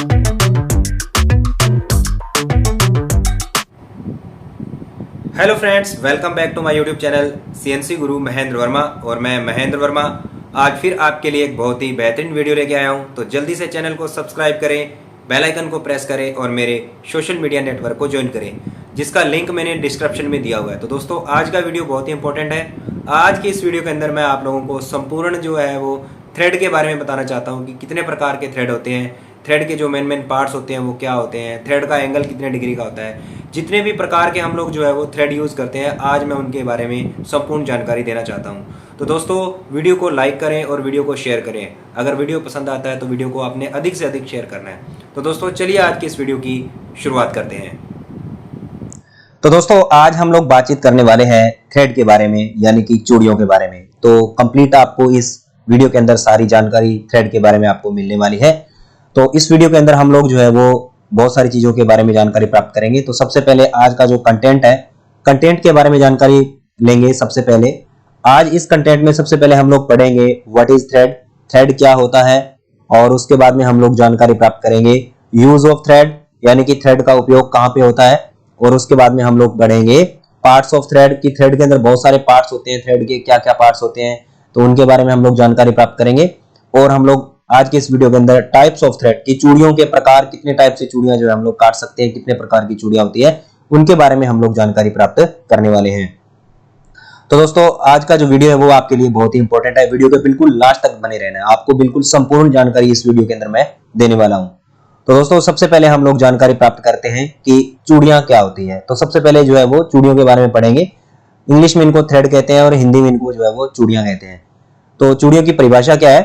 Hello friends, welcome back to my YouTube channel CNC Guru Mahendra Verma. और मैं महेंद्र वर्मा आज फिर आपके लिए एक बहुत ही बेहतरीन वीडियो लेके आया हूं। तो जल्दी से चैनल को सब्सक्राइब करें, बेल आइकन को प्रेस करें और मेरे सोशल मीडिया नेटवर्क को ज्वाइन करें, जिसका लिंक मैंने डिस्क्रिप्शन में दिया हुआ है। तो दोस्तों, आज का वीडियो बहुत ही इंपॉर्टेंट है। आज की इस वीडियो के अंदर मैं आप लोगों को संपूर्ण जो है वो थ्रेड के बारे में बताना चाहता हूँ कि कितने प्रकार के थ्रेड होते हैं, थ्रेड के जो मेन पार्ट्स होते हैं वो क्या होते हैं, थ्रेड का एंगल कितने डिग्री का होता है। जितने भी प्रकार के हम लोग जो है वो थ्रेड यूज़ करते हैं, आज मैं उनके बारे में संपूर्ण जानकारी देना चाहता हूं। तो दोस्तों, वीडियो को लाइक करें और वीडियो को शेयर करें। अगर वीडियो पसंद आता है तो वीडियो को आपने अधिक से अधिक शेयर करना है। तो दोस्तों, चलिए आज की इस वीडियो की शुरुआत करते हैं। तो दोस्तों, आज हम लोग बातचीत करने वाले हैं थ्रेड के बारे में, यानी कि चूड़ियों के बारे में। तो कंप्लीट आपको इस वीडियो के अंदर सारी जानकारी थ्रेड के बारे में आपको मिलने वाली है। तो इस वीडियो के अंदर हम लोग जो है वो बहुत सारी चीजों के बारे में जानकारी प्राप्त करेंगे। तो सबसे पहले आज का जो कंटेंट है, कंटेंट के बारे में जानकारी लेंगे। सबसे पहले आज इस कंटेंट में सबसे पहले हम लोग पढ़ेंगे व्हाट इज थ्रेड, थ्रेड क्या होता है, और उसके बाद में हम लोग जानकारी प्राप्त करेंगे यूज ऑफ थ्रेड, यानी कि थ्रेड का उपयोग कहाँ पे होता है, और उसके बाद में हम लोग पढ़ेंगे पार्ट्स ऑफ थ्रेड की थ्रेड के अंदर बहुत सारे पार्ट्स होते हैं, थ्रेड के क्या क्या पार्ट्स होते हैं, तो उनके बारे में हम लोग जानकारी प्राप्त करेंगे। और हम लोग आज के इस वीडियो के अंदर टाइप्स ऑफ थ्रेड की चूड़ियों के प्रकार, कितने टाइप से चूड़ियां जो है हम लोग काट सकते हैं, कितने प्रकार की चूड़ियां होती है, उनके बारे में हम लोग जानकारी प्राप्त करने वाले हैं। तो दोस्तों, आज का जो वीडियो है वो आपके लिए बहुत ही इंपॉर्टेंट है। वीडियो के बिल्कुल लास्ट तक बने रहना है, आपको बिल्कुल संपूर्ण जानकारी इस वीडियो के अंदर मैं देने वाला हूं। तो दोस्तों, सबसे पहले हम लोग जानकारी प्राप्त करते हैं कि चूड़ियां क्या होती है। तो सबसे पहले जो है वो चूड़ियों के बारे में पढ़ेंगे। इंग्लिश में इनको थ्रेड कहते हैं और हिंदी में इनको जो है वो चूड़ियां कहते हैं। तो चूड़ियों की परिभाषा क्या है?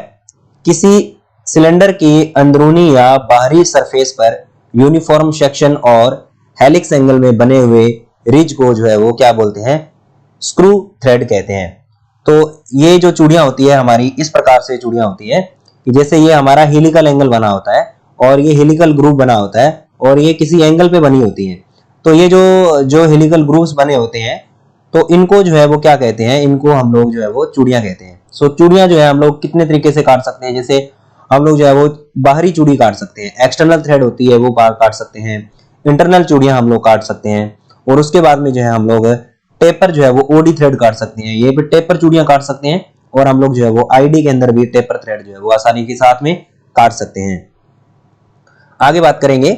किसी सिलेंडर की अंदरूनी या बाहरी सरफेस पर यूनिफॉर्म सेक्शन और हेलिक्स एंगल में बने हुए रिज को जो है वो क्या बोलते हैं? स्क्रू थ्रेड कहते हैं। तो ये जो चूड़ियां होती है हमारी, इस प्रकार से चूड़ियां होती है कि जैसे ये हमारा हेलिकल एंगल बना होता है और ये हेलिकल ग्रूव बना होता है और ये किसी एंगल पे बनी होती है। तो ये जो हेलिकल ग्रूव्स बने होते हैं, तो इनको जो है वो क्या कहते हैं? इनको हम लोग जो है वो चूड़ियां कहते हैं। सो चूड़ियां जो है हम लोग कितने तरीके से काट सकते हैं। जैसे हम लोग जो है वो बाहरी चूड़ी काट सकते हैं, एक्सटर्नल थ्रेड होती है वो बाहर काट सकते हैं, इंटरनल चूड़ियां हम लोग काट सकते हैं, और उसके बाद में जो है हम लोग टेपर जो है वो ओडी थ्रेड काट सकते हैं। ये भी टेपर चूड़ियां काट सकते हैं, और हम लोग जो है वो आईडी के अंदर भी टेपर थ्रेड जो है वो आसानी के साथ में काट सकते हैं। आगे बात करेंगे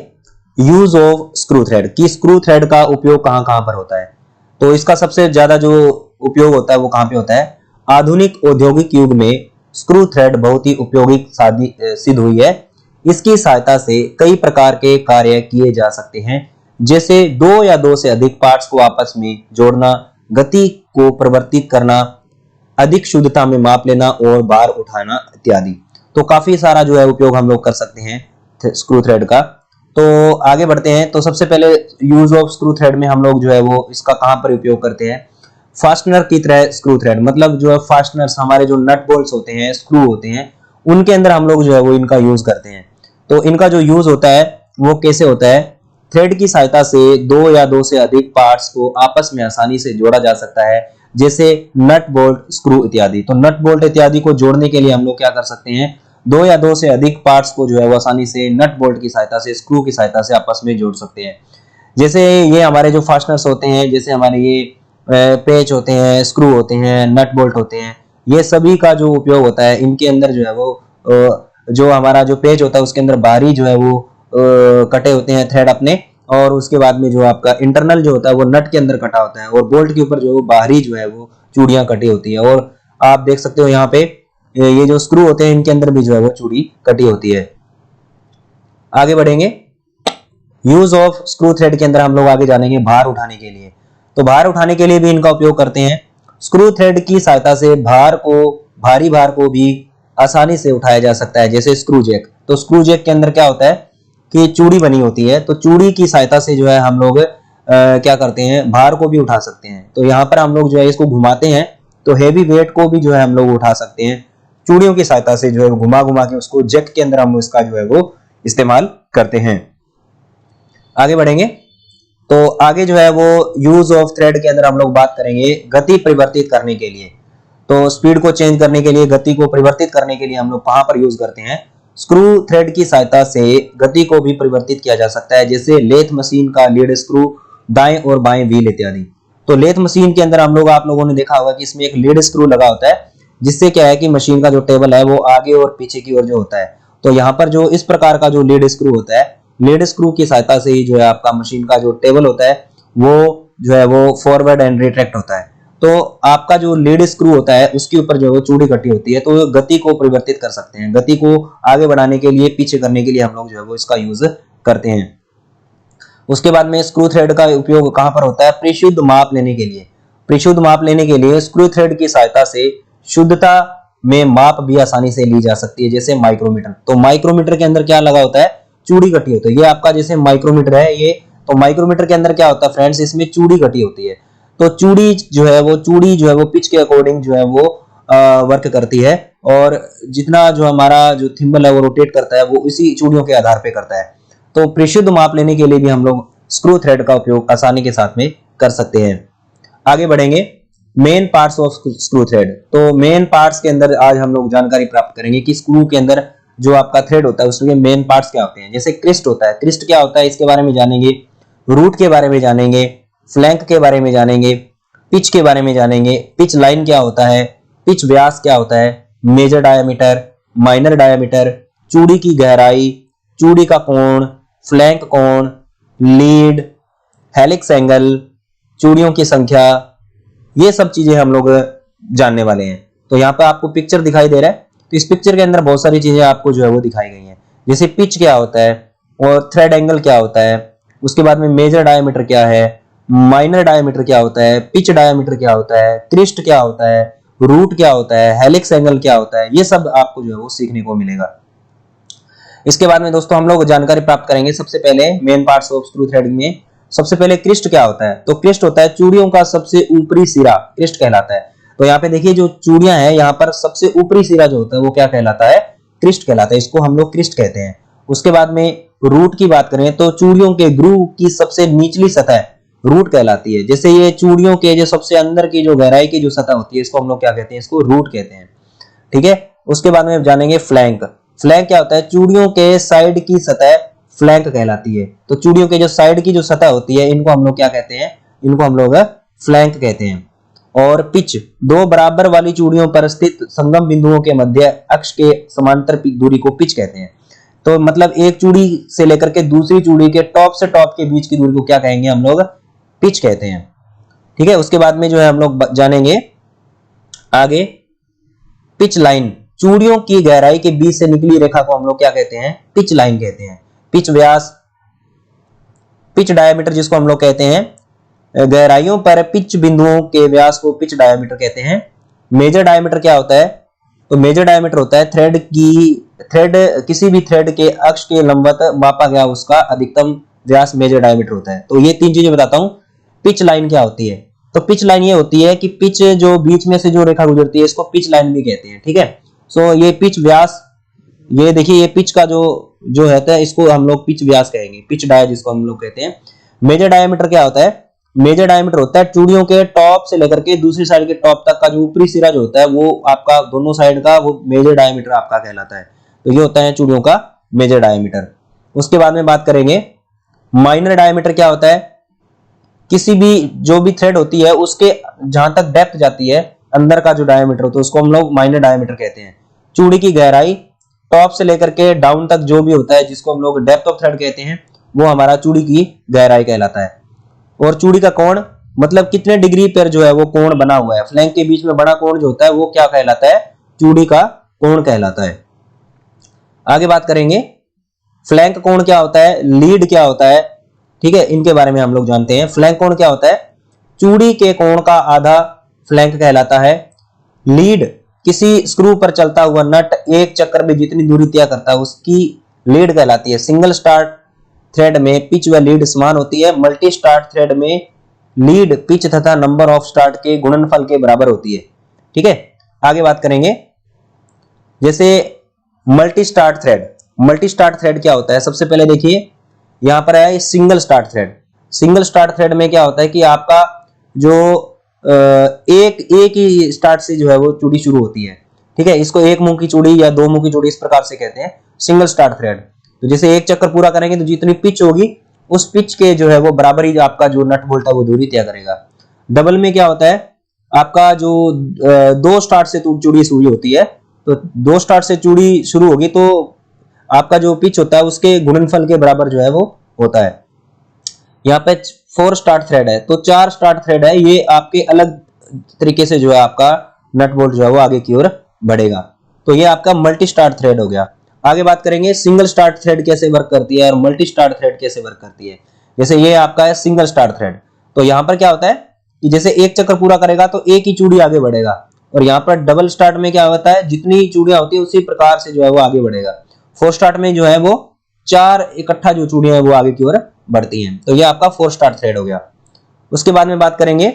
यूज ऑफ स्क्रू थ्रेड की स्क्रू थ्रेड का उपयोग कहां कहां पर होता है। तो इसका सबसे ज्यादा जो उपयोग होता है वो कहां पे होता है? आधुनिक औद्योगिक युग में स्क्रू थ्रेड बहुत ही उपयोगी सिद्ध हुई है। इसकी सहायता से कई प्रकार के कार्य किए जा सकते हैं, जैसे दो या दो से अधिक पार्ट्स को आपस में जोड़ना, गति को परिवर्तित करना, अधिक शुद्धता में माप लेना और भार उठाना इत्यादि। तो काफी सारा जो है उपयोग हम लोग कर सकते हैं स्क्रू थ्रेड का। तो आगे बढ़ते हैं। तो सबसे पहले यूज ऑफ स्क्रू थ्रेड में हम लोग जो है वो इसका कहां पर उपयोग करते हैं? फास्टनर की तरह स्क्रू थ्रेड, मतलब जो है फास्टनर्स, हमारे जो नट बोल्ट्स होते हैं, स्क्रू होते हैं, उनके अंदर हम लोग जो है वो इनका यूज करते हैं। तो इनका जो यूज होता है वो कैसे होता है? थ्रेड की सहायता से दो या दो से अधिक पार्ट्स को आपस में आसानी से जोड़ा जा सकता है, जैसे नट बोल्ट, स्क्रू इत्यादि। तो नट बोल्ट इत्यादि को जोड़ने के लिए हम लोग क्या कर सकते हैं? दो या दो से अधिक पार्ट्स को जो है वो आसानी से नट बोल्ट की सहायता से, स्क्रू की सहायता से आपस में जोड़ सकते हैं। जैसे ये हमारे जो फास्टनर्स होते हैं, जैसे हमारे ये पेच होते हैं, स्क्रू होते हैं, नट बोल्ट होते हैं, ये सभी का जो उपयोग होता है, इनके अंदर जो है वो जो हमारा जो पेच होता है उसके अंदर बाहरी जो है वो कटे होते हैं थ्रेड अपने, और उसके बाद में जो आपका इंटरनल जो होता है वो नट के अंदर कटा होता है, और बोल्ट के ऊपर जो बाहरी जो है वो चूड़ियां कटी होती है। और आप देख सकते हो यहाँ पे ये जो स्क्रू होते हैं इनके अंदर भी जो है वो चूड़ी कटी होती है। आगे बढ़ेंगे। यूज ऑफ स्क्रू थ्रेड के अंदर हम लोग आगे जानेंगे भार उठाने के लिए। तो भार उठाने के लिए भी इनका उपयोग करते हैं। स्क्रू थ्रेड की सहायता से भारी भार को भी आसानी से उठाया जा सकता है, जैसे स्क्रू जैक। तो स्क्रू जैक के अंदर क्या होता है कि चूड़ी बनी होती है, तो चूड़ी की सहायता से जो है हम लोग क्या करते हैं? भार को भी उठा सकते हैं। तो यहाँ पर हम लोग जो है इसको घुमाते हैं, तो हेवी वेट को भी जो है हम लोग उठा सकते हैं चूड़ियों की सहायता से, जो है घुमा घुमा के उसको जैक के अंदर हम इसका जो है वो इस्तेमाल करते हैं। आगे बढ़ेंगे। तो आगे जो है वो यूज ऑफ थ्रेड के अंदर हम लोग बात करेंगे गति परिवर्तित करने के लिए। तो स्पीड को चेंज करने के लिए, गति को परिवर्तित करने के लिए हम लोग कहां पर यूज करते हैं? स्क्रू थ्रेड की सहायता से गति को भी परिवर्तित किया जा सकता है, जैसे लेथ मशीन का लीड स्क्रू, दाएं और बाएं व्हील इत्यादि। तो लेथ मशीन के अंदर आप लोगों ने देखा होगा कि इसमें एक लीड स्क्रू लगा होता है, जिससे क्या है कि मशीन का जो टेबल है वो आगे और पीछे की ओर जो होता है। तो यहाँ पर जो इस प्रकार का जो लीड स्क्रू होता है, लीड स्क्रू की सहायता से ही जो है आपका मशीन का जो टेबल होता है वो जो है वो फॉरवर्ड एंड रिट्रैक्ट होता है। तो आपका जो लीड स्क्रू होता है उसके ऊपर जो है चूड़ी कटी होती है, तो गति को परिवर्तित कर सकते हैं, गति को आगे बढ़ाने के लिए, पीछे करने के लिए हम लोग जो है वो इसका यूज करते हैं। उसके बाद में स्क्रू थ्रेड का उपयोग कहां पर होता है? परिशुद्ध माप लेने के लिए। परिशुद्ध माप लेने के लिए स्क्रू थ्रेड की सहायता से शुद्धता में माप भी आसानी से ली जा सकती है, जैसे माइक्रोमीटर। तो माइक्रोमीटर के अंदर क्या लगा होता है? चूड़ी कटी होती है। ये आपका जैसे माइक्रोमीटर है ये, तो माइक्रोमीटर के अंदर क्या होता है फ्रेंड्स? इसमें चूड़ी कटी होती है। तो चूड़ी जो है वो पिच के अकॉर्डिंग जो है वो वर्क करती है, और जितना जो हमारा जो थिम्बल है वो रोटेट करता है वो इसी चूड़ियों के आधार पे करता है। तो परिशुद्ध माप लेने के लिए भी हम लोग स्क्रू थ्रेड का उपयोग आसानी के साथ में कर सकते हैं। आगे बढ़ेंगे, main parts of screw thread. तो मेन पार्ट्स के अंदर आज हम लोग जानकारी प्राप्त करेंगे कि स्क्रू के अंदर जो आपका थ्रेड होता है उसके मेन पार्ट्स क्या होते हैं। जैसे क्रिस्ट होता है, क्रिस्ट क्या होता है इसके बारे में जानेंगे, रूट के बारे में जानेंगे, फ्लैंक के बारे में जानेंगे, पिच के बारे में जानेंगे, पिच लाइन क्या होता है, पिच व्यास क्या होता है, मेजर डायामीटर, माइनर डायामीटर, चूड़ी की गहराई, चूड़ी का कोण, फ्लैंक कोण, लीड, हेलिक्स एंगल, चूड़ियों की संख्या, ये सब चीजें हम लोग जानने वाले हैं। तो यहाँ पर आपको पिक्चर दिखाई दे रहा है, तो इस पिक्चर के अंदर बहुत सारी चीजें आपको जो है वो दिखाई गई हैं, जैसे पिच क्या होता है और थ्रेड एंगल क्या होता है, उसके बाद में मेजर डायमीटर क्या है, माइनर डायमीटर क्या होता है, पिच डायमीटर क्या होता है, क्रिस्ट क्या होता है, रूट क्या होता है, हेलिक्स एंगल क्या होता है, ये सब आपको जो है वो सीखने को मिलेगा। इसके बाद में दोस्तों हम लोग जानकारी प्राप्त करेंगे सबसे पहले main parts of screw threading में। सबसे पहले क्रिस्ट क्या होता है? तो क्रिस्ट होता है चूड़ियों का सबसे ऊपरी सिरा, क्रिस्ट कहलाता है। तो यहाँ पे देखिए जो चूड़ियां हैं यहाँ पर सबसे ऊपरी सिरा जो होता है वो क्या कहलाता है? क्रिस्ट कहलाता है, इसको हम लोग क्रिस्ट कहते हैं। उसके बाद में रूट की बात करें तो चूड़ियों के ग्रूव की सबसे निचली सतह रूट कहलाती है। जैसे ये चूड़ियों के जो सबसे अंदर की जो गहराई की जो सतह होती है इसको हम लोग क्या कहते हैं? इसको रूट कहते हैं, ठीक है। उसके बाद में जानेंगे फ्लैंक। फ्लैंक क्या होता है? चूड़ियों के साइड की सतह फ्लैंक कहलाती है। तो चूड़ियों के जो साइड की जो सतह होती है इनको हम लोग क्या कहते हैं? इनको हम लोग फ्लैंक कहते हैं। और पिच, दो बराबर वाली चूड़ियों पर स्थित संगम बिंदुओं के मध्य अक्ष के समांतर दूरी को पिच कहते हैं। तो मतलब एक चूड़ी से लेकर के दूसरी चूड़ी के टॉप से टॉप के बीच की दूरी को क्या कहेंगे? हम लोग पिच कहते हैं, ठीक है। उसके बाद में जो है हम लोग जानेंगे आगे पिच लाइन। चूड़ियों की गहराई के बीच से निकली रेखा को हम लोग क्या कहते हैं? पिच लाइन कहते हैं। पिच व्यास, पिच डायमीटर जिसको हम लोग कहते हैं, गहराइयों पर पिच बिंदुओं के व्यास को पिच डायमीटर कहते हैं। मेजर डायमीटर क्या होता है? तो मेजर डायमीटर होता है किसी भी थ्रेड के अक्ष के लंबवत मापा गया उसका अधिकतम व्यास मेजर डायमीटर होता है। तो ये तीन चीजें बताता हूं। पिच लाइन क्या होती है? तो पिच लाइन ये होती है कि पिच जो बीच में से जो रेखा गुजरती है इसको पिच लाइन भी कहते हैं, ठीक है। सो ये पिच व्यास, ये देखिए ये पिच का जो है इसको हम लोग पिच व्यास कहेंगे, पिच डाया जिसको हम लोग कहते हैं। मेजर डायमीटर क्या होता है? मेजर डायमीटर होता है चूड़ियों के टॉप से लेकर के दूसरी साइड के टॉप तक का जो ऊपरी सिरा जो होता है वो आपका दोनों साइड का वो मेजर डायमीटर आपका कहलाता है। तो ये होता है चूड़ियों का मेजर डायमीटर। उसके बाद में बात करेंगे माइनर डायमीटर क्या होता है? किसी भी जो भी थ्रेड होती है उसके जहां तक डेप्थ जाती है अंदर का जो डायमीटर होता है उसको हम लोग माइनर डायमीटर कहते हैं। चूड़ी की गहराई टॉप से लेकर के डाउन तक जो भी होता है जिसको हम लोग डेप्थ ऑफ थ्रेड कहते हैं वो हमारा चूड़ी की गहराई कहलाता है। और चूड़ी का कोण मतलब कितने डिग्री पर जो है वो कोण बना हुआ है, फ्लैंक के बीच में बड़ा कोण जो होता है वो क्या कहलाता है? चूड़ी का कोण कहलाता है। आगे बात करेंगे फ्लैंक कोण क्या होता है, लीड क्या होता है, ठीक है, इनके बारे में हम लोग जानते हैं। फ्लैंक कोण क्या होता है? चूड़ी के कोण का आधा फ्लैंक कहलाता है। लीड किसी स्क्रू पर चलता हुआ नट एक चक्कर में जितनी दूरी तय करता है उसकी लीड कहलाती है। सिंगल स्टार्ट थ्रेड में पिच व लीड समान होती है। मल्टी स्टार्ट थ्रेड में लीड पिच तथा नंबर ऑफ स्टार्ट के गुणनफल के बराबर होती है, ठीक है। आगे बात करेंगे जैसे multi start thread. Multi start thread क्या होता है? सबसे पहले देखिए यहां पर है single start thread. Single start thread में क्या होता है कि आपका जो एक ही स्टार्ट से जो है वो चूड़ी शुरू होती है, ठीक है। इसको एक मुंह की चूड़ी या दो मुंह की चूड़ी इस प्रकार से कहते हैं। Single start thread. तो जैसे एक चक्कर पूरा करेंगे तो जितनी पिच होगी उस पिच के जो है वो बराबर ही आपका जो नट बोल्ट है वो दूरी तय करेगा। डबल में क्या होता है, आपका जो दो स्टार्ट से चूड़ी शुरू होती है, तो दो स्टार्ट से चूड़ी शुरू होगी तो आपका जो पिच होता है उसके गुणनफल के बराबर जो है वो होता है। यहाँ पे 4 स्टार्ट थ्रेड है, तो 4 स्टार्ट थ्रेड है, ये आपके अलग तरीके से जो है आपका नट बोल्ट जो है वो आगे की ओर बढ़ेगा। तो ये आपका मल्टी स्टार्ट थ्रेड हो गया। आगे बात करेंगे सिंगल स्टार्ट थ्रेड कैसे वर्क करती है और मल्टी स्टार्ट थ्रेड कैसे वर्क करती है। जैसे ये आपका है सिंगल स्टार्ट थ्रेड, तो यहाँ पर क्या होता है कि जैसे एक चक्कर पूरा करेगा तो एक ही चूड़ी आगे बढ़ेगा, और यहाँ पर डबल स्टार्ट में क्या होता है, जितनी चूड़ियां होती है उसी प्रकार से जो है वो आगे बढ़ेगा। 4 स्टार्ट में जो है वो 4 इकट्ठा जो चूड़ियां है वो आगे की ओर बढ़ती हैं। तो ये आपका 4 स्टार्ट थ्रेड हो गया। उसके बाद में बात करेंगे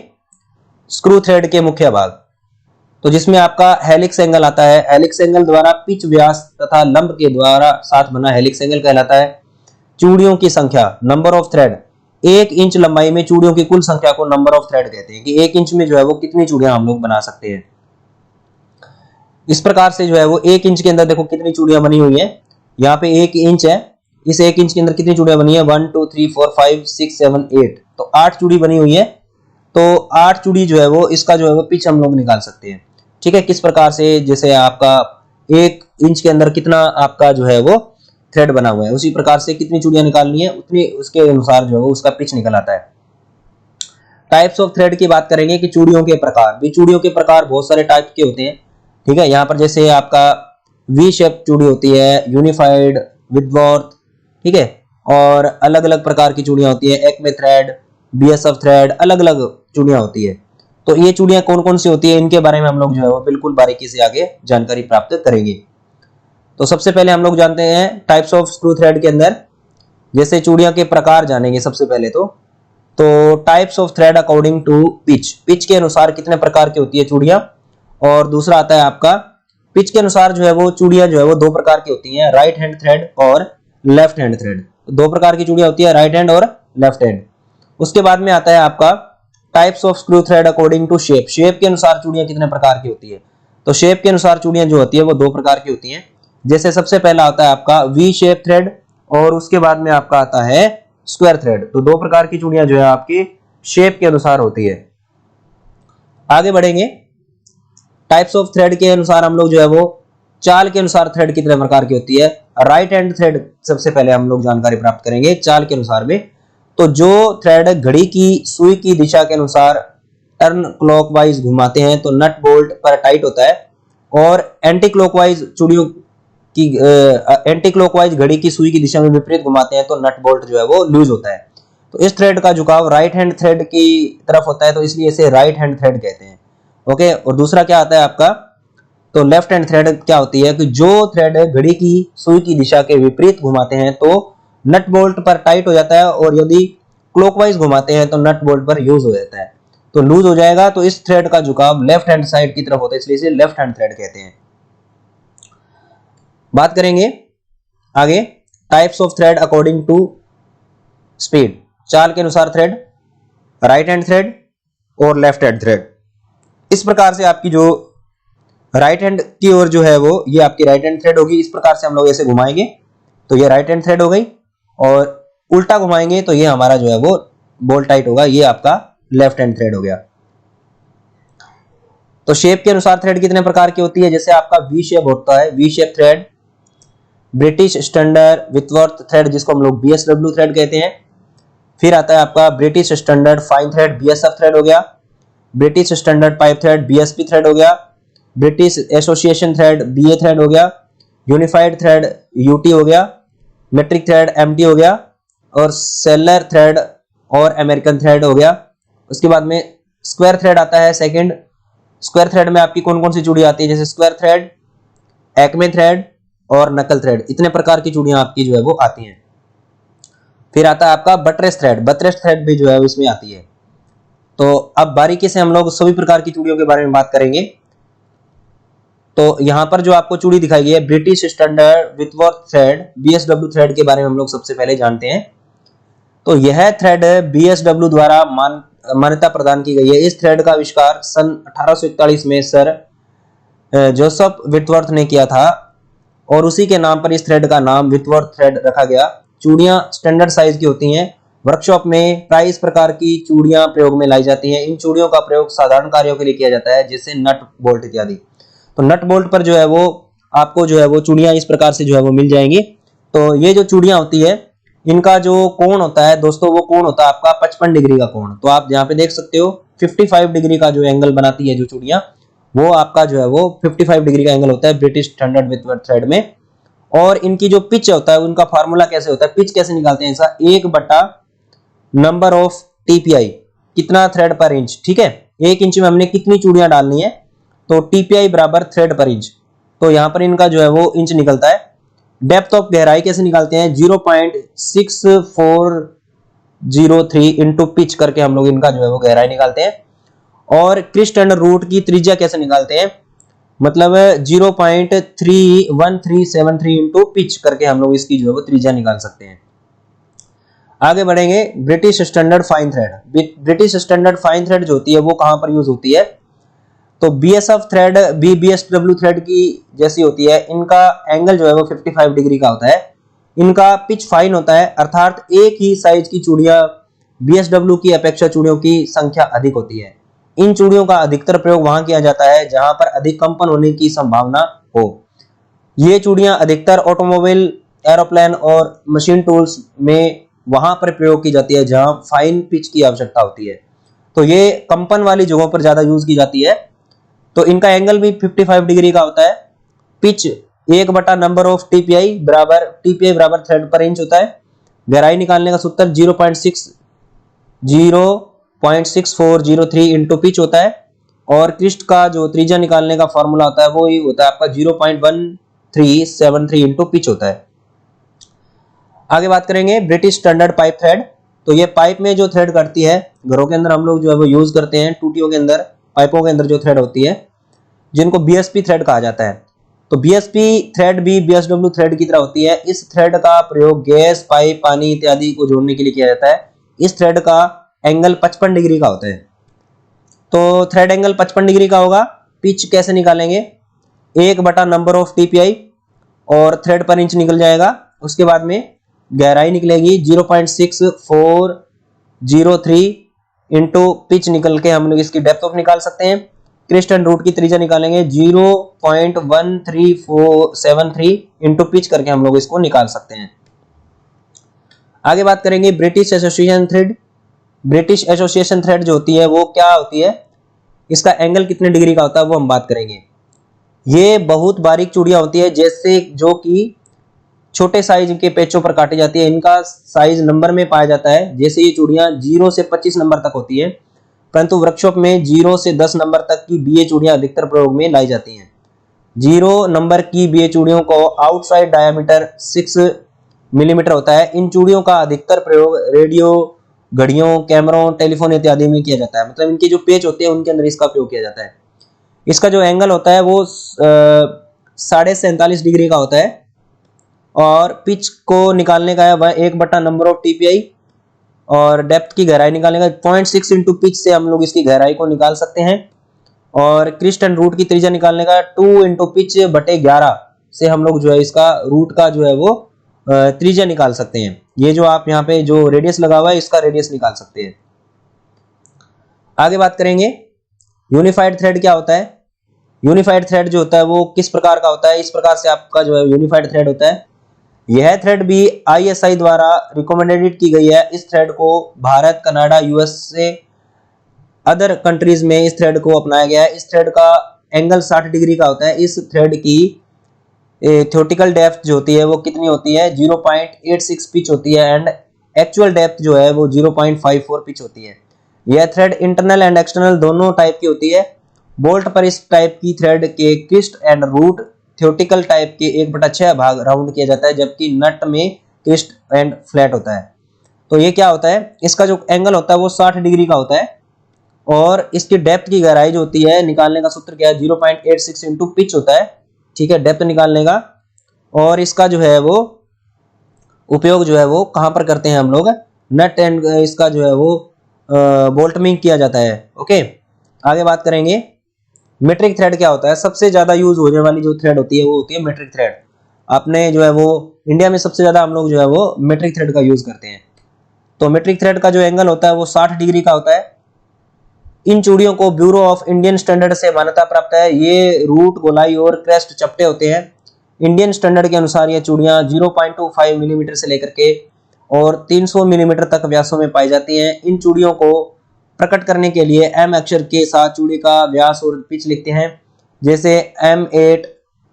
स्क्रू थ्रेड के मुख्य भाग, तो जिसमें आपका हेलिक्स एंगल आता है। हेलिक्स एंगल द्वारा पिच व्यास तथा लंब के द्वारा साथ बना हेलिक्स एंगल कहलाता है। चूड़ियों की संख्या, नंबर ऑफ थ्रेड, 1 इंच लंबाई में चूड़ियों की कुल संख्या को नंबर ऑफ थ्रेड कहते हैं, कि 1 इंच में जो है वो कितनी चूड़ियां हम लोग बना सकते हैं। इस प्रकार से जो है वो 1 इंच के अंदर देखो कितनी चूड़ियां बनी हुई है। यहाँ पे 1 इंच है, इस 1 इंच के अंदर कितनी चूड़ियां बनी है, 1 2 3 4 5 6 7 8, तो 8 चूड़ी बनी हुई है। तो 8 चूड़ी जो है वो इसका जो है वो पिच हम लोग निकाल सकते हैं। ठीक है, किस प्रकार से, जैसे आपका 1 इंच के अंदर कितना आपका जो है वो थ्रेड बना हुआ है, उसी प्रकार से कितनी चूड़ियां निकालनी है उतनी उसके अनुसार जो है उसका पिच निकल आता है। टाइप्स ऑफ थ्रेड की बात करेंगे कि चूड़ियों के प्रकार, भी चूड़ियों के प्रकार बहुत सारे टाइप के होते हैं। ठीक है, यहाँ पर जैसे आपका वी शेप चूड़ी होती है, यूनिफाइड, विदवर्थ, ठीक है, और अलग अलग प्रकार की चूड़ियां होती है, एक्मे थ्रेड, बीएसएफ थ्रेड, अलग अलग चूड़ियां होती है। तो ये चूड़ियां कौन कौन सी होती है इनके बारे में हम लोग जो है वो बिल्कुल बारीकी से आगे जानकारी प्राप्त करेंगे। तो सबसे पहले हम लोग जानते हैं टाइप्स ऑफ स्क्रू थ्रेड के अंदर, जैसे चूड़ियां के प्रकार जानेंगे सबसे पहले। तो types of thread according to pitch, pitch के अनुसार कितने प्रकार की होती है चूड़ियां। और दूसरा आता है आपका पिच के अनुसार जो है वो चूड़ियां जो है वो 2 प्रकार की होती हैं, राइट हैंड थ्रेड और लेफ्ट हैंड थ्रेड। 2 प्रकार की चूड़ियां होती है, राइट हैंड और लेफ्ट हैंड। उसके बाद में आता है आपका types of screw thread according to shape, shape के अनुसार चूड़ियां कितने प्रकार की होती है। तो शेप के अनुसार चूड़ियां जो होती है वो 2 प्रकार की होती हैं। जैसे सबसे पहला आता है आपका वी शेप थ्रेड, और उसके बाद में आपका आता है स्क्वायर थ्रेड। तो 2 प्रकार की चूड़ियां जो है आपकी शेप के अनुसार होती है। आगे बढ़ेंगे, टाइप्स ऑफ थ्रेड के अनुसार हम लोग जो है वो चाल के अनुसार थ्रेड कितने प्रकार की होती है। राइट हैंड थ्रेड सबसे पहले हम लोग जानकारी प्राप्त करेंगे चाल के अनुसार में। तो जो थ्रेड घड़ी की सुई की दिशा के अनुसार टर्न क्लॉकवाइज घुमाते हैं तो नट बोल्ट पर टाइट होता है, और एंटी क्लॉकवाइज चूड़ियों की एंटी क्लॉकवाइज घड़ी की सुई की दिशा में विपरीत घुमाते हैं तो नट बोल्ट जो है वो लूज होता है। तो इस थ्रेड का झुकाव राइट हैंड थ्रेड की तरफ होता है, तो इसलिए इसे राइट हैंड थ्रेड कहते हैं। ओके, और दूसरा क्या आता है आपका, तो लेफ्ट हैंड थ्रेड क्या होती है कि जो थ्रेड घड़ी की सुई की दिशा के विपरीत घुमाते हैं तो नट बोल्ट पर टाइट हो जाता है, और यदि क्लॉकवाइज घुमाते हैं तो नट बोल्ट पर यूज हो जाता है, तो लूज हो जाएगा। तो इस थ्रेड का झुकाव लेफ्ट हैंड साइड की तरफ होता है, इसलिए इसे लेफ्ट हैंड थ्रेड कहते हैं। बात करेंगे आगे types of thread according to speed, चाल के अनुसार थ्रेड, राइट हैंड थ्रेड और लेफ्ट हैंड थ्रेड। इस प्रकार से आपकी जो राइट हैंड की ओर जो है वो ये आपकी राइट हैंड थ्रेड होगी। इस प्रकार से हम लोग ऐसे घुमाएंगे तो ये राइट हैंड थ्रेड हो गई, और उल्टा घुमाएंगे तो ये हमारा जो है वो बोल्ट टाइट होगा, ये आपका लेफ्ट हैंड थ्रेड हो गया। तो शेप के अनुसार थ्रेड कितने प्रकार की होती है, जैसे आपका वी शेप होता है, V shape thread, British standard Whitworth thread जिसको हम लोग बीएसडब्ल्यू थ्रेड कहते हैं। फिर आता है आपका British standard fine thread, BSF thread हो गया। British standard pipe thread, BSP thread हो गया। British association thread, BA thread हो गया। यूनिफाइड थ्रेड, यूटी हो गया। मेट्रिक थ्रेड, एमटी हो गया। और सेलर थ्रेड और अमेरिकन थ्रेड हो गया। उसके बाद में स्क्वायर थ्रेड आता है सेकंड। स्क्वायर थ्रेड में आपकी कौन कौन सी चूड़ी आती है, जैसे स्क्वायर थ्रेड, एक्मे थ्रेड और नकल थ्रेड, इतने प्रकार की चूड़ियां आपकी जो है वो आती हैं। फिर आता है आपका बटरेस थ्रेड, बटरेस थ्रेड भी जो है इसमें आती है। तो अब बारीकी से हम लोग सभी प्रकार की चूड़ियों के बारे में बात करेंगे। तो यहां पर जो आपको चूड़ी दिखाई गई है British standard Whitworth thread, BSW thread के बारे में हम लोग सबसे पहले जानते हैं। तो यह थ्रेड बीएसडब्ल्यू द्वारा मान्यता प्रदान की गई है। इस थ्रेड का आविष्कार सन 1841 में सर जोसेफ विथवर्थ ने किया था, और उसी के नाम पर इस थ्रेड का नाम विथवर्थ थ्रेड रखा गया। चूड़ियां स्टैंडर्ड साइज की होती हैं। वर्कशॉप में प्राइस प्रकार की चूड़ियां प्रयोग में लाई जाती हैं। इन चूड़ियों का प्रयोग साधारण कार्यों के लिए किया जाता है, जैसे नट बोल्ट इत्यादि। तो नट बोल्ट पर जो है वो आपको जो है वो चूड़ियां इस प्रकार से जो है वो मिल जाएंगी। तो ये जो चूड़ियां होती है इनका जो कोण होता है दोस्तों, वो कोण होता है आपका 55 डिग्री का कोण। तो आप यहाँ पे देख सकते हो 55 डिग्री का जो एंगल बनाती है जो चूड़ियां, वो आपका जो है वो 55 डिग्री का एंगल होता है ब्रिटिश स्टैंडर्ड विथवर्थ थ्रेड में। और इनकी जो पिच होता है उनका फार्मूला कैसे होता है, पिच कैसे निकालते हैं ऐसा, 1 बटा नंबर ऑफ टीपीआई, कितना थ्रेड पर इंच। ठीक है, 1 इंच में हमने कितनी चूड़ियां डालनी है, तो टीपीआई बराबर थ्रेड पर इंच। तो यहां पर इनका जो है वो इंच निकलता है। डेप्थ ऑफ गहराई कैसे निकालते हैं, 0.6403 इंटू पिच करके हम लोग इनका जो है वो गहराई निकालते हैं। और क्रिस्ट एंड रूट की त्रिज्या कैसे निकालते हैं, मतलब 0.31373 इंटू पिच करके हम लोग इसकी जो है वो त्रिज्या निकाल सकते हैं। आगे बढ़ेंगे, British standard fine thread. British standard fine thread जो होती है वो कहां पर यूज होती है, तो बीएसएफ थ्रेड बीएसडब्ल्यू थ्रेड की जैसी होती है। इनका एंगल जो है वो 55 डिग्री का होता है। इनका पिच फाइन होता है, अर्थात एक ही साइज की चूड़ियां बीएसडब्ल्यू की अपेक्षा चूड़ियों की संख्या अधिक होती है। इन चूड़ियों का अधिकतर प्रयोग वहां किया जाता है जहां पर अधिक कंपन होने की संभावना हो। ये चूड़ियां अधिकतर ऑटोमोबाइल, एरोप्लेन और मशीन टूल्स में वहां पर प्रयोग की जाती है जहां फाइन पिच की आवश्यकता होती है। तो ये कंपन वाली जगहों पर ज्यादा यूज की जाती है। तो इनका एंगल भी 55 डिग्री का होता है। पिच 1 बटा नंबर ऑफ टीपीआई बराबर थ्रेड पर इंच होता है। गहराई निकालने का सूत्र 0.6403 इंटू पिच होता है। और क्रिस्ट का जो त्रिज्या निकालने का फॉर्मूला होता है वो ही होता है आपका 0.1373 इंटू पिच होता है। आगे बात करेंगे ब्रिटिश स्टैंडर्ड पाइप थ्रेड। तो ये पाइप में जो थ्रेड करती है, घरों के अंदर हम लोग जो है वो यूज करते हैं, टूटियों के अंदर, पाइपों के अंदर जो थ्रेड होती है जिनको बीएसपी थ्रेड कहा जाता है। तो बीएसपी थ्रेड भी बीएसडब्ल्यू थ्रेड की तरह होती है। इस थ्रेड का प्रयोग गैस, पाइप, पानी इत्यादि को जोड़ने के लिए किया जाता है। इस थ्रेड का एंगल 55 डिग्री का होता है। तो थ्रेड एंगल 55 डिग्री का होगा। पिच कैसे निकालेंगे, 1 बटा नंबर ऑफ टीपीआई और थ्रेड पर इंच निकल जाएगा। उसके बाद में गहराई निकलेगी 0.6403 इंटू पिच निकल के हम लोग इसकी डेप्थ ऑफ निकाल सकते हैं। क्रिस्ट एंड रूट की त्रिज्या निकालेंगे 0.13473 इंटू पिच करके हम लोग इसको निकाल सकते हैं। आगे बात करेंगे British association thread. British association thread जो होती है वो क्या होती है, इसका एंगल कितने डिग्री का होता है वो हम बात करेंगे। ये बहुत बारीक चूड़ियां होती है जैसे जो कि छोटे साइज के पेचों पर काटी जाती है। इनका साइज नंबर में पाया जाता है। जैसे ये चूड़ियां 0 से 25 नंबर तक होती है, परंतु वर्कशॉप में 0 से 10 नंबर तक की बीए चूड़ियां अधिकतर प्रयोग में लाई जाती हैं। 0 नंबर की बीए चूड़ियों को आउटसाइड डायमीटर 6 मिलीमीटर होता है। इन चूड़ियों का अधिकतर प्रयोग रेडियो, घड़ियों, कैमरों, टेलीफोन इत्यादि में किया जाता है। मतलब इनके जो पेच होते हैं उनके अंदर इसका प्रयोग किया जाता है। इसका जो एंगल होता है वो 47.5 डिग्री का होता है। और पिच को निकालने का है वह 1 बटा नंबर ऑफ टीपीआई और डेप्थ की गहराई निकालने का 0.6 इंटू पिच से हम लोग इसकी गहराई को निकाल सकते हैं। और क्रिस्ट एंड रूट की त्रिज्या निकालने का 2 इंटू पिच बटे 11 से हम लोग जो है इसका रूट का जो है वो त्रिज्या निकाल सकते हैं। ये जो आप यहाँ पे जो रेडियस लगा हुआ है इसका रेडियस निकाल सकते हैं। आगे बात करेंगे यूनिफाइड थ्रेड क्या होता है। यूनिफाइड थ्रेड जो होता है वो किस प्रकार का होता है, इस प्रकार से आपका जो है यूनिफाइड थ्रेड होता है। यह थ्रेड भी आईएसआई द्वारा रिकमेंडेड की गई है। इस थ्रेड को Bharat, Canada, USA, other countries में इस थ्रेड को अपनाया गया है। इस थ्रेड का एंगल 60 डिग्री का होता है। इस थ्रेड की थ्योरेटिकल डेप्थ जो होती है वो कितनी होती है, 0.86 पिच होती है एंड एक्चुअल डेप्थ जो है वो 0.54 पिच होती है। यह थ्रेड इंटरनल एंड एक्सटर्नल दोनों टाइप की होती है। बोल्ट पर इस टाइप की थ्रेड के crest and root theoretical type के 1/6 भाग राउंड किया जाता है, जबकि नट में क्रिस्ट एंड फ्लैट होता है। तो ये क्या होता है, इसका जो एंगल होता है वो 60 डिग्री का होता है। और इसकी डेप्थ की गहराई जो होती है निकालने का सूत्र क्या है, 0.86 इंटू पिच होता है। ठीक है, डेप्थ निकालने का। और इसका जो है वो उपयोग जो है वो कहां पर करते हैं हम लोग, नट एंड इसका जो है वो बोल्टमिंग किया जाता है। ओके, आगे बात करेंगे मेट्रिक थ्रेड क्या होता है। सबसे ज्यादा यूज होने वाली जो थ्रेड होती है वो होती है मेट्रिक थ्रेड। आपने जो है वो इंडिया में सबसे ज्यादा हम लोग जो है वो मेट्रिक थ्रेड का यूज करते हैं। तो मेट्रिक थ्रेड का जो एंगल होता है वो 60 डिग्री का होता है। इन चूड़ियों को ब्यूरो ऑफ इंडियन स्टैंडर्ड से मान्यता प्राप्त है। ये रूट, गोलाई और क्रेस्ट चपटे होते हैं। इंडियन स्टैंडर्ड के अनुसार ये चूड़ियां 0.25 मिलीमीटर से लेकर के और 300 मिलीमीटर तक व्यासों में पाई जाती हैं। इन चूड़ियों को प्रकट करने के लिए एम अक्षर के साथ चूड़ी का व्यास और पिच लिखते हैं। जैसे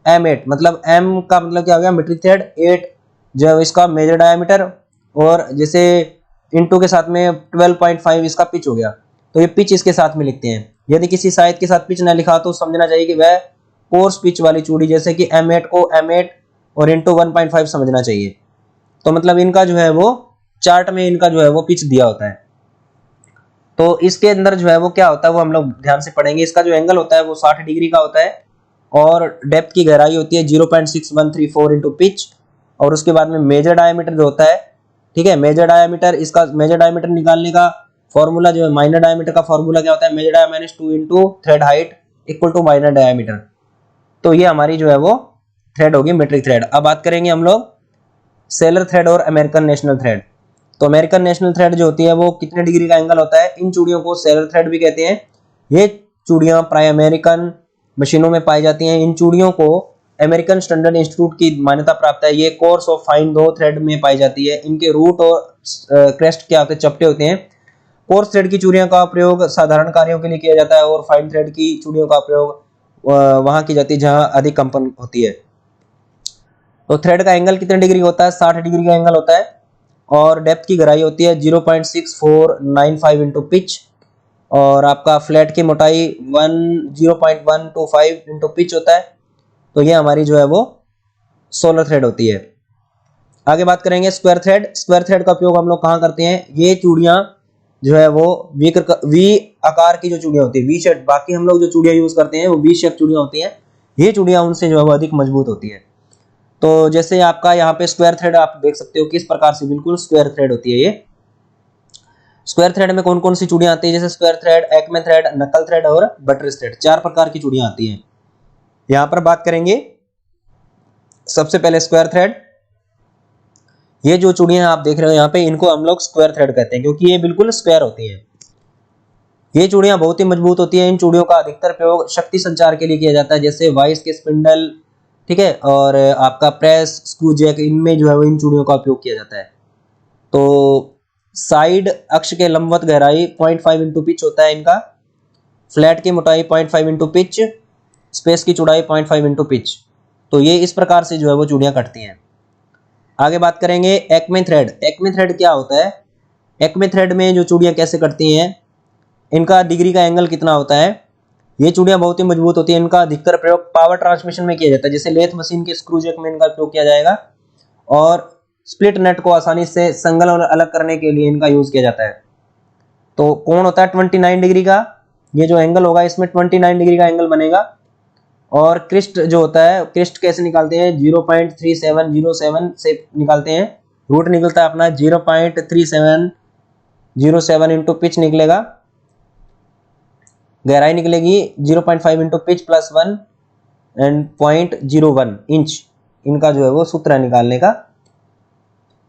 M8 मतलब M का मतलब क्या हो गया मेट्रिक थ्रेड, 8 जो इसका मेजर डायमीटर, और जैसे इंटू के साथ में 12.5 इसका पिच हो गया, तो ये पिच इसके साथ में लिखते हैं। यदि किसी साइड के साथ पिच ना लिखा तो समझना चाहिए कि वह कोर्स पिच वाली चूड़ी, जैसे कि M8 को M8 और इंटू 1.5 समझना चाहिए। तो मतलब इनका जो है वो चार्ट में इनका जो है वो पिच दिया होता है। तो इसके अंदर जो है वो क्या होता है वो हम लोग ध्यान से पढ़ेंगे। इसका जो एंगल होता है वो 60 डिग्री का होता है और डेप्थ की गहराई होती है 0.6134 इंटू पिच। और उसके बाद में मेजर डायमीटर जो होता है, ठीक है, मेजर डायमीटर, इसका मेजर डायमीटर निकालने का फॉर्मूला जो है, माइनर डायमीटर का फॉर्मूला क्या होता है, major diameter minus 2 into thread height equal to minor diameter. तो ये हमारी जो है वो थ्रेड होगी मेट्रिक थ्रेड। अब बात करेंगे हम लोग सेलर थ्रेड और अमेरिकन नेशनल थ्रेड। तो अमेरिकन नेशनल थ्रेड जो होती है वो कितने डिग्री का एंगल होता है। इन चूड़ियों को सेलर थ्रेड भी कहते हैं। ये चूड़ियां प्राय अमेरिकन मशीनों में पाई जाती हैं। इन चूड़ियों को अमेरिकन स्टैंडर्ड इंस्टीट्यूट की मान्यता प्राप्त है। ये कोर्स ऑफ फाइन 2 थ्रेड में पाई जाती है। इनके रूट और क्रेस्ट क्या होते हैं, चपटे होते हैं। कोर्स थ्रेड की चूड़ियों का प्रयोग साधारण कार्यों के लिए किया जाता है और फाइन थ्रेड की चूड़ियों का प्रयोग वहां की जाती है जहां अधिक कंपन होती है। तो थ्रेड का एंगल कितने डिग्री होता है, 60 डिग्री का एंगल होता है और डेप्थ की गहराई होती है 0.6495 इंटू पिच। और आपका फ्लैट की मोटाई 0.125 इंटू पिच होता है। तो ये हमारी जो है वो सोलर थ्रेड होती है। आगे बात करेंगे स्क्वायर थ्रेड। स्क्वायर थ्रेड का उपयोग हम लोग कहाँ करते हैं। ये चूड़ियां जो है वो वी आकार की जो चूड़ियां होती है, वी शेप, बाकी हम लोग जो चूड़ियां यूज करते हैं वो वी शेप चूड़ियां होती हैं। ये चूड़ियां उनसे जो है वो अधिक मजबूत होती है। तो जैसे आपका यहाँ पे स्क्वायर थ्रेड आप देख सकते हो किस प्रकार से बिल्कुल स्क्वायर थ्रेड होती है। ये स्क्वायर थ्रेड में कौन कौन सी चूड़ियां आती है, जैसे स्क्वायर थ्रेड, एक्मे थ्रेड, नकल थ्रेड और बटरस्कॉच थ्रेड, 4 प्रकार की चूड़ियां आती हैं। यहां पर बात करेंगे सबसे पहले स्क्वायर थ्रेड। ये जो चूड़ियां आप देख रहे हो यहाँ पे, इनको हम लोग स्क्वायर थ्रेड कहते हैं क्योंकि ये बिल्कुल स्क्वायर होती हैं। ये चूड़ियां बहुत ही मजबूत होती हैं। इन चूड़ियों का अधिकतर प्रयोग शक्ति संचार के लिए किया जाता है, जैसे वाइस के स्पिंडल, ठीक है, और आपका प्रेस, स्क्रू जैक, इनमें जो है वो इन चूड़ियों का उपयोग किया जाता है। तो साइड अक्ष के लंबवत गहराई 0.5 इंटू पिच होता है इनका। फ्लैट की मोटाई 0.5 इंटू पिच, स्पेस की चौड़ाई 0.5 इंटू पिच। तो ये इस प्रकार से जो है वो चूड़ियां कटती हैं। आगे बात करेंगे एक्मे थ्रेड। एक्मे थ्रेड क्या होता है। एक्मे थ्रेड में जो चूड़ियां कैसे कटती हैं, इनका डिग्री का एंगल कितना होता है। ये चूड़ियां बहुत ही मजबूत होती हैं। इनका अधिकतर प्रयोग पावर ट्रांसमिशन में किया जाता है, जैसे लेथ मशीन के स्क्रू जैक में इनका उपयोग किया जाएगा और स्प्लिट नट को आसानी से संगल और अलग करने के लिए इनका यूज किया जाता है। तो कोण होता है 29 डिग्री का। ये जो एंगल होगा इसमें 29 डिग्री का एंगल बनेगा। और क्रिस्ट जो होता है, क्रिस्ट कैसे निकालते हैं, 0.3707 से निकालते हैं। रूट निकलता है अपना 0.3707 इंटू पिच निकलेगा। गहराई निकलेगी 0.5 into pitch plus 1 and 0.01 inch. इनका जो है वो सूत्र है निकालने का।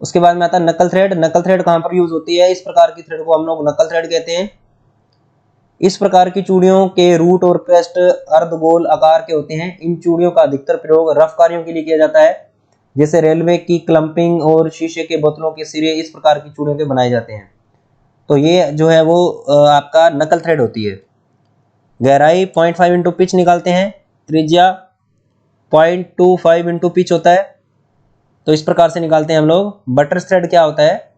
उसके बाद में आता है नकल थ्रेड। नकल थ्रेड कहां पर यूज होती है, इस प्रकार की थ्रेड को हम लोग नकल थ्रेड कहते हैं। इस प्रकार की चूड़ियों के रूट और क्रेस्ट अर्धगोल आकार के होते हैं। इन चूड़ियों का अधिकतर प्रयोग रफ कार्यों के लिए किया जाता है, जैसे रेलवे की क्लंपिंग और शीशे के बोतलों के सिरे इस प्रकार की चूड़ियों के बनाए जाते हैं। तो ये जो है वो आपका नकल थ्रेड होती है। गहराई 0.5 इंटू पिच निकालते हैं। त्रिज्या 0.25 इंटू पिच होता है। तो इस प्रकार से निकालते हैं हम लोग। बटरस्कॉच थ्रेड क्या होता है।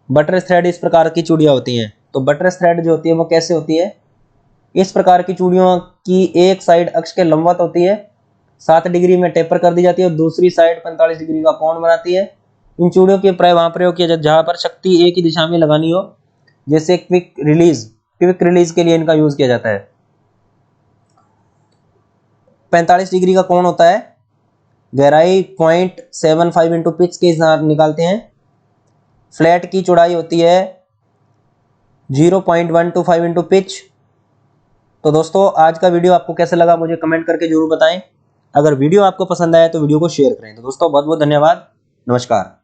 बटरस्कॉच थ्रेड इस प्रकार की चूड़ियां होती हैं। तो बटरस्कॉच थ्रेड जो होती है वो कैसे होती है, इस प्रकार की चूड़ियों की एक साइड अक्ष के लंबवत होती है, 7 डिग्री में टेपर कर दी जाती है और दूसरी साइड 45 डिग्री का कोण बनाती है। इन चूड़ियों के प्राय वहां प्रयोग किया जाता है जहां पर शक्ति एक ही दिशा में लगानी हो, जैसे क्विक रिलीज के लिए इनका यूज किया जाता है। 45 डिग्री का कोण होता है। गहराई 0.75 इंटू पिच के साथ निकालते हैं। फ्लैट की चौड़ाई होती है 0.125 इंटू पिच। तो दोस्तों आज का वीडियो आपको कैसे लगा मुझे कमेंट करके जरूर बताएं अगर वीडियो आपको पसंद आया तो वीडियो को शेयर करें। तो दोस्तों बहुत बहुत धन्यवाद, नमस्कार।